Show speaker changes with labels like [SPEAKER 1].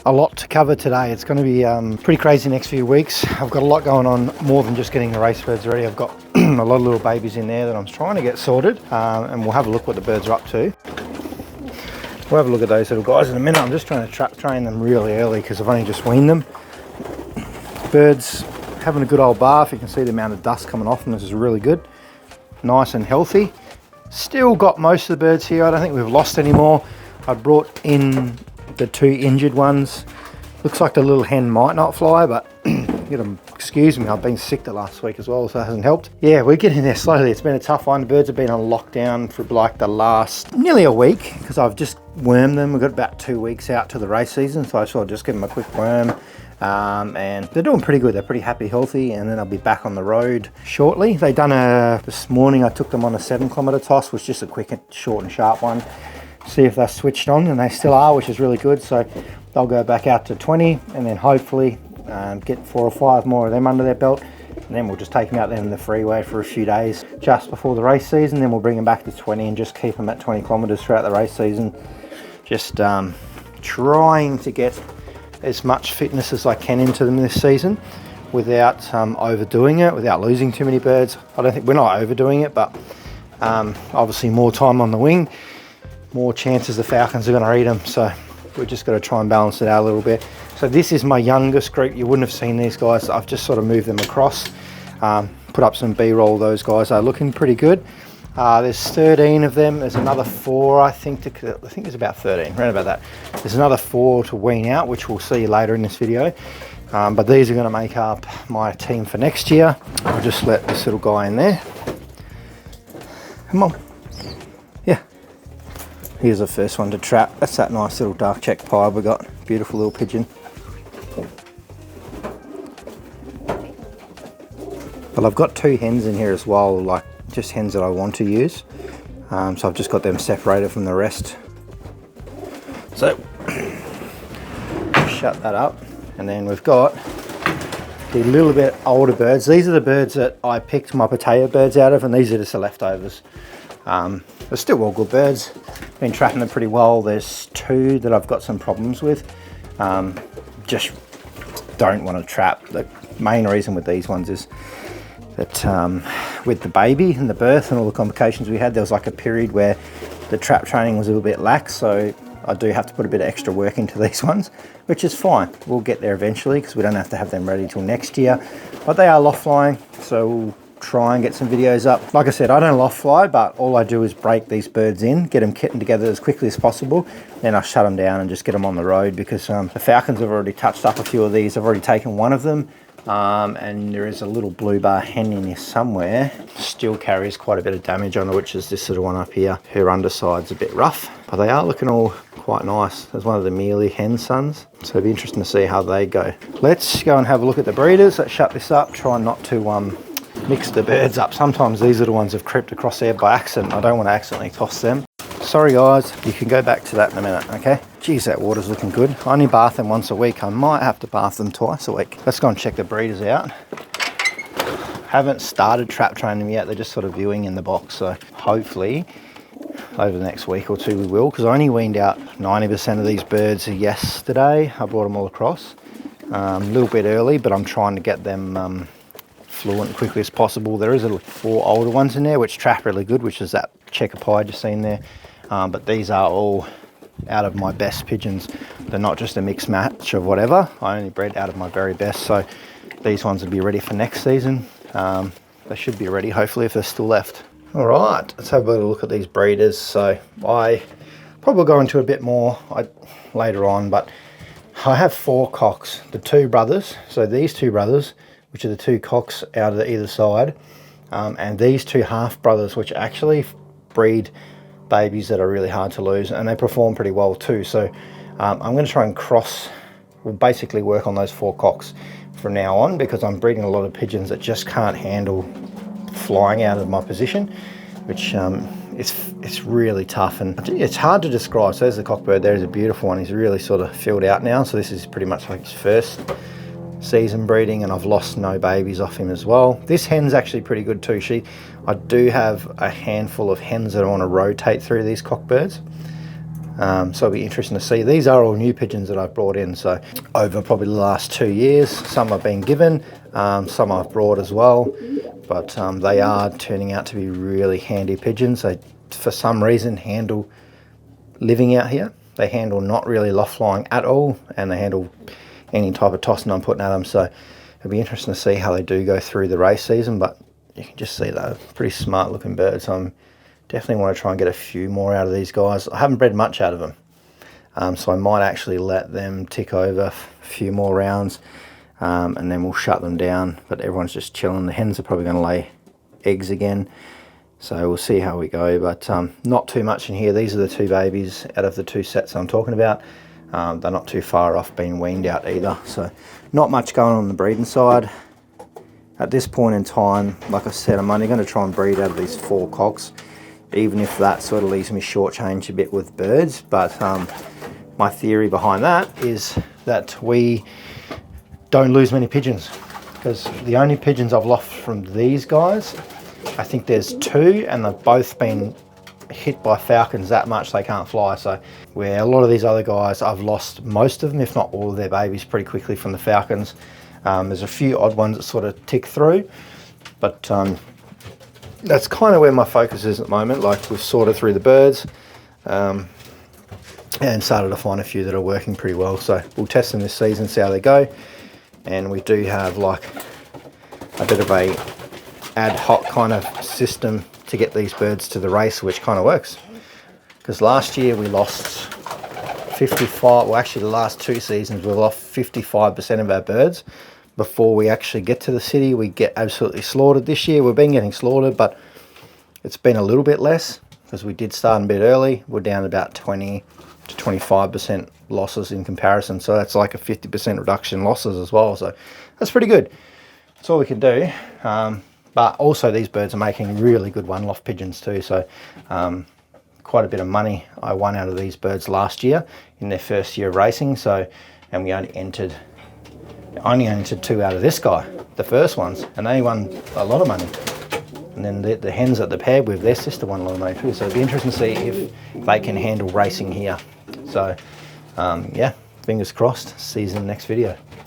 [SPEAKER 1] a lot to cover today. It's going to be pretty crazy next few weeks. I've got a lot going on, more than just getting the race birds ready. I've got a lot of little babies in there that I'm trying to get sorted, and we'll have a look what the birds are up to. We'll have a look at those little guys in a minute. I'm just trying to trap train them really early because I've only just weaned them. Birds having a good old bath. You can see the amount of dust coming off them. This is really good. Nice and healthy. Still got most of the birds here. I don't think we've lost any more. I brought in the 2 injured ones. Looks like the little hen might not fly, but excuse me, I've been sick the last week as well, so it hasn't helped. Yeah, we're getting there slowly. It's been a tough one. The birds have been on lockdown for like the last nearly a week because I've just wormed them. We've got about 2 weeks out to the race season, so I thought I'd just give them a quick worm. And they're doing pretty good. They're pretty happy, healthy, and then I'll be back on the road shortly. They done this morning, I took them on a 7-kilometre toss, was just a quick, short and sharp one. See if they're switched on, and they still are, which is really good. So they'll go back out to 20, and then hopefully get 4 or 5 more of them under their belt, and then we'll just take them out there in the freeway for a few days just before the race season. Then we'll bring them back to 20 and just keep them at 20 kilometres throughout the race season. Just trying to get as much fitness as I can into them this season without overdoing it, without losing too many birds. I don't think we're not overdoing it, but obviously more time on the wing, more chances the falcons are going to eat them. So we've just got to try and balance it out a little bit. So this is my youngest group. You wouldn't have seen these guys. I've just sort of moved them across, put up some B-roll. Those guys are looking pretty good. There's 13 of them. There's another 4, I think there's about 13, right about that. There's another 4 to wean out, which we'll see later in this video. But these are going to make up my team for next year. I'll just let this little guy in there. Come on. Yeah. Here's the first one to trap. That's that nice little dark check pied we got. Beautiful little pigeon. But I've got 2 hens in here as well, like just hens that I want to use. So I've just got them separated from the rest. So shut that up. And then we've got the little bit older birds. These are the birds that I picked my potato birds out of, and these are just the leftovers. They're still all good birds. Been trapping them pretty well. There's 2 that I've got some problems with. Just don't want to trap. The main reason with these ones is that with the baby and the birth and all the complications we had, there was like a period where the trap training was a little bit lax, so I do have to put a bit of extra work into these ones, which is fine. We'll get there eventually because we don't have to have them ready till next year. But they are loft flying, so we'll try and get some videos up. Like I said, I don't loft fly, but all I do is break these birds in, get them kitted together as quickly as possible, then I shut them down and just get them on the road because the falcons have already touched up a few of these. I've already taken one of them. And there is a little blue bar hen in here somewhere. Still carries quite a bit of damage on her, which is this little one up here. Her underside's a bit rough, but they are looking all quite nice. There's one of the mealy hen sons, so it'll be interesting to see how they go. Let's go and have a look at the breeders. Let's shut this up. Try not to mix the birds up. Sometimes these little ones have crept across there by accident. I don't want to accidentally toss them. Sorry guys, you can go back to that in a minute, okay? Geez, that water's looking good. I only bath them once a week. I might have to bath them twice a week. Let's go and check the breeders out. Haven't started trap training them yet. They're just sort of viewing in the box. So hopefully over the next week or 2 we will, because I only weaned out 90% of these birds yesterday. I brought them all across a little bit early, but I'm trying to get them fluent quickly as possible. There is 4 older ones in there which trap really good, which is that checker pie just seen there. But these are all out of my best pigeons. They're not just a mixed match of whatever. I only bred out of my very best, so these ones will be ready for next season. They should be ready, hopefully, if they're still left. All right, let's have a look at these breeders. So I probably go into a bit more later on, but I have 4 cocks, the 2 brothers. So these 2 brothers, which are the 2 cocks out of either side, and these 2 half brothers, which actually breed babies that are really hard to lose, and they perform pretty well too. So I'm going to try and we'll basically work on those 4 cocks from now on, because I'm breeding a lot of pigeons that just can't handle flying out of my position, which it's really tough, and it's hard to describe. So there's the cockbird. There's a beautiful one. He's really sort of filled out now, so this is pretty much like his first season breeding, and I've lost no babies off him as well. This hen's actually pretty good too. I do have a handful of hens that I want to rotate through these cockbirds. So it'll be interesting to see. These are all new pigeons that I've brought in, so over probably the last 2 years. Some I've been given, some I've brought as well, but they are turning out to be really handy pigeons. They, for some reason, handle living out here. They handle not really loft flying at all, and they handle any type of tossing I'm putting at them, so it'll be interesting to see how they do go through the race season. But you can just see they're pretty smart looking birds. So definitely want to try and get a few more out of these guys. I haven't bred much out of them, so I might actually let them tick over a few more rounds, and then we'll shut them down. But everyone's just chilling. The hens are probably going to lay eggs again, so we'll see how we go. But not too much in here. These are the 2 babies out of the 2 sets I'm talking about. They're not too far off being weaned out either, so not much going on the breeding side. At this point in time, like I said, I'm only going to try and breed out of these 4 cocks, even if that sort of leaves me shortchanged a bit with birds. But my theory behind that is that we don't lose many pigeons, because the only pigeons I've lost from these guys, I think there's 2, and they've both been hit by falcons that much they can't fly. So where a lot of these other guys, I've lost most of them, if not all of their babies, pretty quickly from the falcons. There's a few odd ones that sort of tick through, but that's kind of where my focus is at the moment. Like, we've sorted through the birds, and started to find a few that are working pretty well. So we'll test them this season, see how they go. And we do have like a bit of a ad hoc kind of system to get these birds to the race, which kind of works. Because last year we lost 55, well actually the last 2 seasons we lost 55% of our birds before we actually get to the city. We get absolutely slaughtered. This year we've been getting slaughtered, but it's been a little bit less because we did start a bit early. We're down about 20 to 25% losses in comparison, so that's like a 50% reduction in losses as well, so that's pretty good. That's all we can do. But also these birds are making really good one loft pigeons too, so quite a bit of money I won out of these birds last year in their first year of racing. So, and we only entered 2 out of this guy, the first ones, and they won a lot of money. And then the hens that they're paired with, their sister won a lot of money too, so it'd be interesting to see if they can handle racing here. So yeah, fingers crossed. See you in the next video.